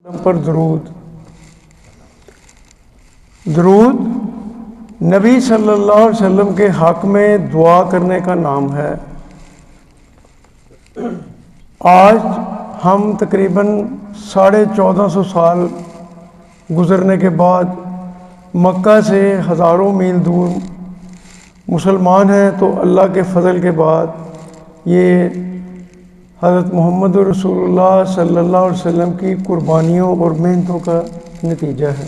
پر درود نبی صلی اللہ علیہ وسلم کے حق میں دعا کرنے کا نام ہے۔ آج ہم تقریباً 1450 سال گزرنے کے بعد مکہ سے ہزاروں میل دور مسلمان ہیں، تو اللہ کے فضل کے بعد یہ حضرت محمد رسول اللہ صلی اللہ علیہ وسلم کی قربانیوں اور محنتوں کا نتیجہ ہے۔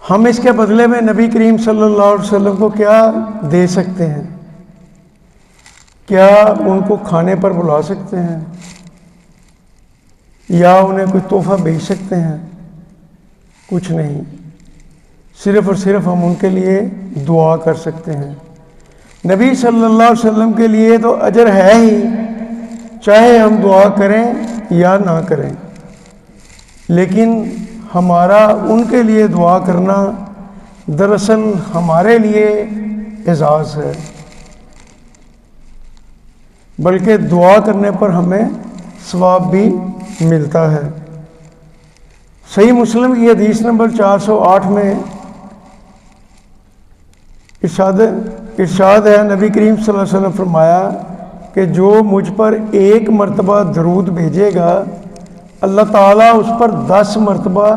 ہم اس کے بدلے میں نبی کریم صلی اللہ علیہ وسلم کو کیا دے سکتے ہیں؟ کیا ان کو کھانے پر بلا سکتے ہیں یا انہیں کوئی تحفہ بھیج سکتے ہیں؟ کچھ نہیں، صرف اور صرف ہم ان کے لیے دعا کر سکتے ہیں۔ نبی صلی اللہ علیہ وسلم کے لیے تو اجر ہے ہی، چاہے ہم دعا کریں یا نہ کریں، لیکن ہمارا ان کے لیے دعا کرنا دراصل ہمارے لیے اعزاز ہے، بلکہ دعا کرنے پر ہمیں ثواب بھی ملتا ہے۔ صحیح مسلم کی حدیث نمبر 408 میں ارشاد ہے، نبی کریم صلی اللہ علیہ وسلم فرمایا کہ جو مجھ پر ایک مرتبہ درود بھیجے گا، اللہ تعالیٰ اس پر 10 مرتبہ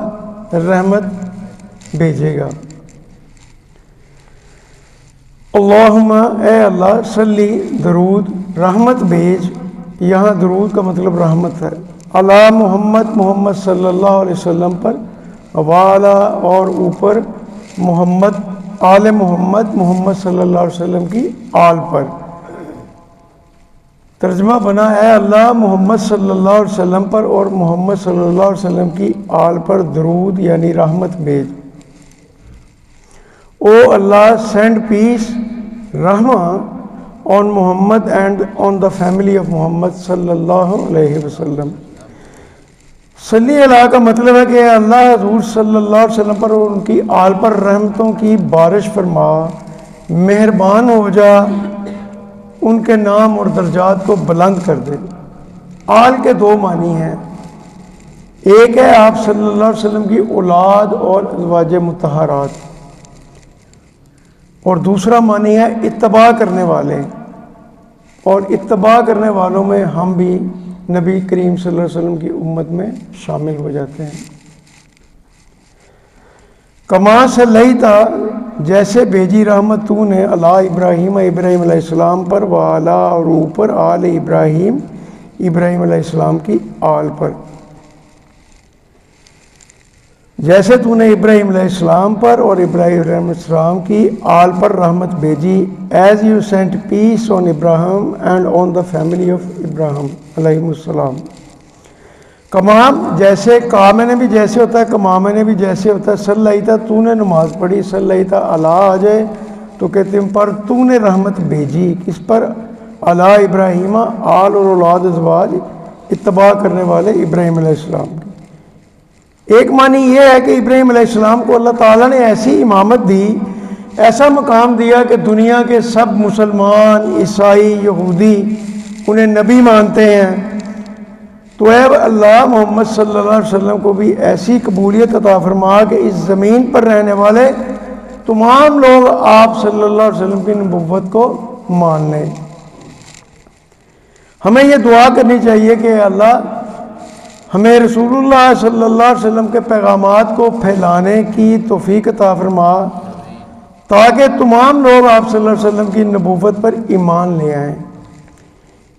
رحمت بھیجے گا۔ اللہم، اے اللہ، صلی، درود، رحمت بھیج، یہاں درود کا مطلب رحمت ہے، علی محمد، محمد صلی اللہ علیہ وسلم پر، وعلی، اور اوپر، محمد، آل محمد، محمد صلی اللہ علیہ وسلم کی آل پر۔ ترجمہ بنا، اے اللہ، محمد صلی اللہ علیہ وسلم پر اور محمد صلی اللہ علیہ وسلم کی آل پر درود یعنی رحمت بھیج۔ او اللہ، سینڈ پیس، رحمہ on Muhammad and on the family of Muhammad صلی اللہ علیہ وسلم۔ صلی اللہ کا مطلب ہے کہ اللہ حضور صلی اللہ علیہ وسلم پر اور ان کی آل پر رحمتوں کی بارش فرما، مہربان ہو جا، ان کے نام اور درجات کو بلند کر دے۔ آل کے 2 معنی ہیں، ایک ہے آپ صلی اللہ علیہ وسلم کی اولاد اور ازواج مطہرات، اور دوسرا معنی ہے اتباع کرنے والے، اور اتباع کرنے والوں میں ہم بھی نبی کریم صلی اللہ علیہ وسلم کی امت میں شامل ہو جاتے ہیں۔ کما صلیتا، جیسے بھیجی رحمت تو نے، علی ابراہیم، ابراہیم علیہ السلام پر، وعلی، اور اوپر، آل ابراہیم، ابراہیم علیہ السلام کی آل پر۔ جیسے تو نے ابراہیم علیہ السلام پر اور ابراہیم علیہ السلام کی آل پر رحمت بھیجی، as you sent peace on Ibrahim and on the family of Ibrahim علیہ السلام۔ کمام، جیسے، کا میں نے بھی جیسے ہوتا ہے، کما میں نے بھی جیسے ہوتا ہے۔ صلیتا، تو نے نماز پڑھی، صلیتا علی آ جائے تو کہتے ہیں پر تو نے رحمت بھیجی، کس پر؟ علی ابراہیم، آل اور اولاد ازواج، اتباع کرنے والے ابراہیم علیہ السلام کی۔ ایک معنی یہ ہے کہ ابراہیم علیہ السلام کو اللہ تعالیٰ نے ایسی امامت دی، ایسا مقام دیا کہ دنیا کے سب مسلمان، عیسائی، یہودی انہیں نبی مانتے ہیں، تو اے اللہ، محمد صلی اللہ علیہ وسلم کو بھی ایسی قبولیت عطا فرما کہ اس زمین پر رہنے والے تمام لوگ آپ صلی اللہ علیہ وسلم کی نبوت کو مان لیں۔ ہمیں یہ دعا کرنی چاہیے کہ اللہ ہمیں رسول اللہ صلی اللہ علیہ وسلم کے پیغامات کو پھیلانے کی توفیق عطا فرما، تاکہ تمام لوگ آپ صلی اللہ علیہ وسلم کی نبوت پر ایمان لے آئیں۔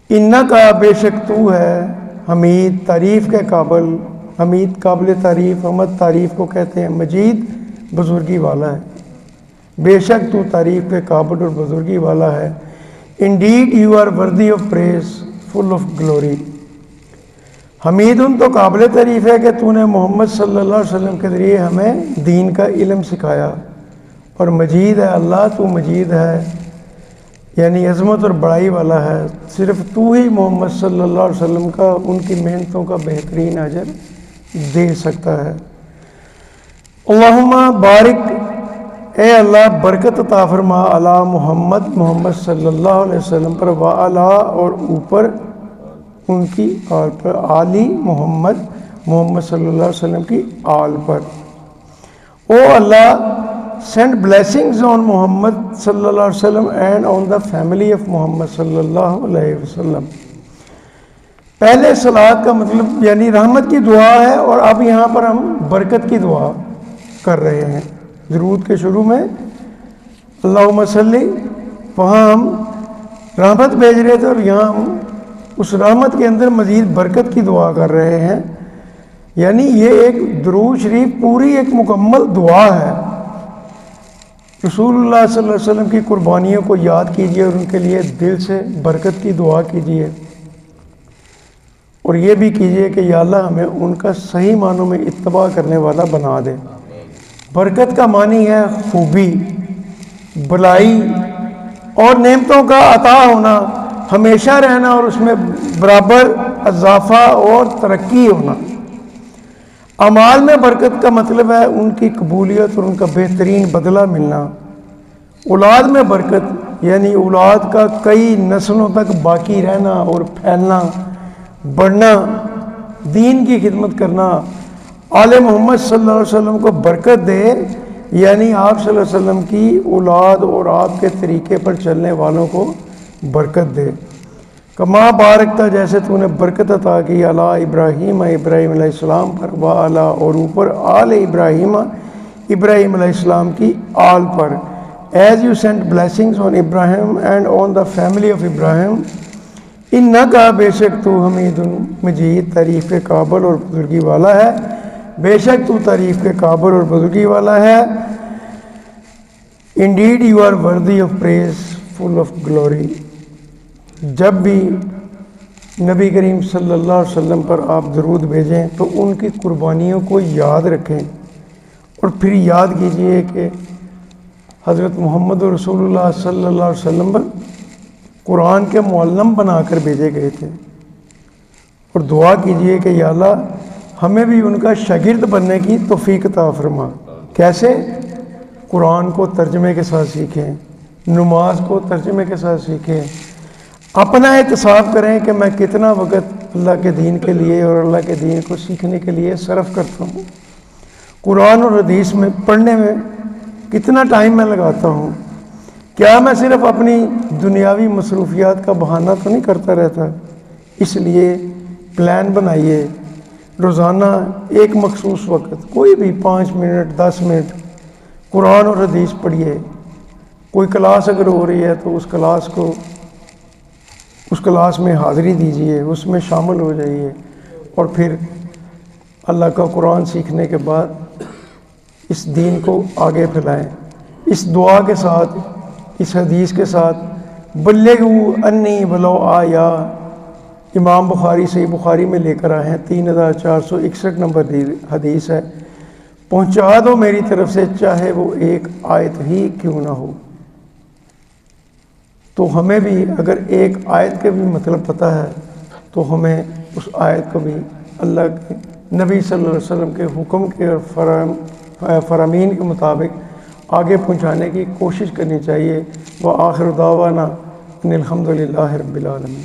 انکا، بے شک تو ہے، حمید، تعریف کے قابل، حمید قابل تعریف، حمد تعریف کو کہتے ہیں، مجید بزرگی والا ہے، بے شک تو تعریف کے قابل اور بزرگی والا ہے۔ Indeed you are worthy of praise, full of glory. حمید ان تو قابل تعریف ہے کہ تو نے محمد صلی اللہ علیہ وسلم کے ذریعے ہمیں دین کا علم سکھایا، اور مجید ہے اللہ، تو مجید ہے یعنی عظمت اور بڑائی والا ہے، صرف تو ہی محمد صلی اللہ علیہ وسلم کا ان کی محنتوں کا بہترین اجر دے سکتا ہے۔ اللہم بارک، اے اللہ، برکت عطا فرما، علی محمد، محمد صلی اللہ علیہ وسلم پر، وعلی، اور اوپر، ان کی آل پر، آلی محمد، محمد صلی اللہ علیہ وسلم کی آل پر. او اللہ send blessings on محمد صلی اللہ علیہ وسلم and on the family of محمد صلی اللہ علیہ وسلم. پہلے صلوات کا مطلب یعنی رحمت کی دعا ہے، اور اب یہاں پر ہم برکت کی دعا کر رہے ہیں. درود کے شروع میں اللہم صلی، وہاں ہم رحمت بھیج رہے تھے، اور یہاں ہم اس رحمت کے اندر مزید برکت کی دعا کر رہے ہیں. یعنی یہ ایک درود شریف پوری ایک مکمل دعا ہے. رسول اللہ صلی اللہ علیہ وسلم کی قربانیوں کو یاد کیجیے اور ان کے لیے دل سے برکت کی دعا کیجیے، اور یہ بھی کیجیے کہ یا اللہ ہمیں ان کا صحیح معنوں میں اتباع کرنے والا بنا دے. برکت کا معنی ہے خوبی، بلائی اور نعمتوں کا عطا ہونا، ہمیشہ رہنا اور اس میں برابر اضافہ اور ترقی ہونا. اعمال میں برکت کا مطلب ہے ان کی قبولیت اور ان کا بہترین بدلہ ملنا. اولاد میں برکت یعنی اولاد کا کئی نسلوں تک باقی رہنا اور پھیلنا، بڑھنا، دین کی خدمت کرنا. آل محمد صلی اللہ علیہ وسلم کو برکت دے یعنی آپ صلی اللہ علیہ وسلم کی اولاد اور آپ کے طریقے پر چلنے والوں کو برکت دے. کما بارکتا، جیسے تو نے برکت عطا کی علی ابراہیم، ابراہیم علیہ السلام پر، و علی، اور اوپر آل ابراہیم، ابراہیم علیہ السلام کی آل پر. As you sent blessings on Ibrahim and on the family of Ibrahim, انکا، بے شک تو حمید مجید، تعریف کے قابل اور بزرگی والا ہے. بے شک تو تعریف کے قابل اور بزرگی والا ہے. Indeed you are worthy of praise, full of glory. جب بھی نبی کریم صلی اللہ علیہ وسلم پر آپ درود بھیجیں تو ان کی قربانیوں کو یاد رکھیں، اور پھر یاد کیجئے کہ حضرت محمد رسول اللہ صلی اللہ علیہ وسلم پر قرآن کے معلم بنا کر بھیجے گئے تھے. اور دعا کیجئے کہ یا اللہ ہمیں بھی ان کا شاگرد بننے کی توفیق عطا فرما. کیسے؟ قرآن کو ترجمے کے ساتھ سیکھیں، نماز کو ترجمے کے ساتھ سیکھیں، اپنا احتساب کریں کہ میں کتنا وقت اللہ کے دین کے لیے اور اللہ کے دین کو سیکھنے کے لیے صرف کرتا ہوں، قرآن اور حدیث میں پڑھنے میں کتنا ٹائم میں لگاتا ہوں. کیا میں صرف اپنی دنیاوی مصروفیات کا بہانہ تو نہیں کرتا رہتا؟ اس لیے پلان بنائیے، روزانہ ایک مخصوص وقت، کوئی بھی 5 منٹ 10 منٹ قرآن اور حدیث پڑھیے. کوئی کلاس اگر ہو رہی ہے تو اس کلاس میں حاضری دیجیے، اس میں شامل ہو جائیے، اور پھر اللہ کا قرآن سیکھنے کے بعد اس دین کو آگے پھیلائیں. اس دعا کے ساتھ، اس حدیث کے ساتھ، بلغوا انی ولو آیا، امام بخاری صحیح بخاری میں لے کر آئے ہیں، 3461 نمبر حدیث ہے. پہنچا دو میری طرف سے چاہے وہ ایک آیت ہی کیوں نہ ہو. تو ہمیں بھی اگر ایک آیت کے بھی مطلب پتہ ہے تو ہمیں اس آیت کو بھی اللہ کے نبی صلی اللہ علیہ وسلم کے حکم کے اور فرامین کے مطابق آگے پہنچانے کی کوشش کرنی چاہیے. وآخر دعوانا ان الحمد للہ رب العالمین.